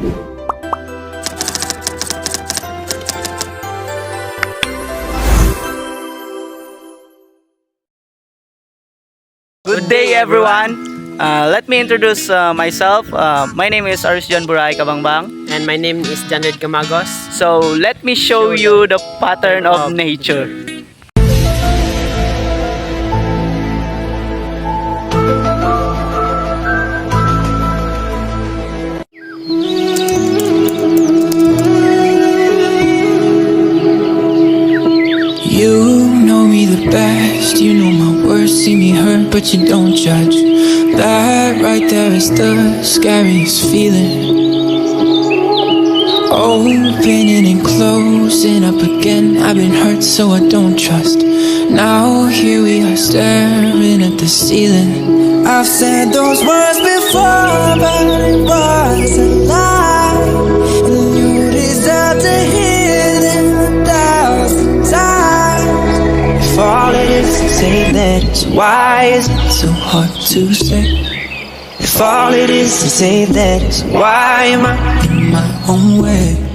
Good day everyone! Let me introduce myself. My name is Arsjan Buray Kabangbang. And my name is Janred Camagos. So let me show you the pattern of nature. You know me the best, you know my worst, see me hurt but you don't judge. That right there is the scariest feeling. Opening and closing up again, I've been hurt so I don't trust. Now here we are staring at the ceiling. I've said those words before but it was a lie, and you deserve to hear them 1,000 times. If all it is to say that it's wise, it's so hard to say. If all it is to say that it's why am I in my own way.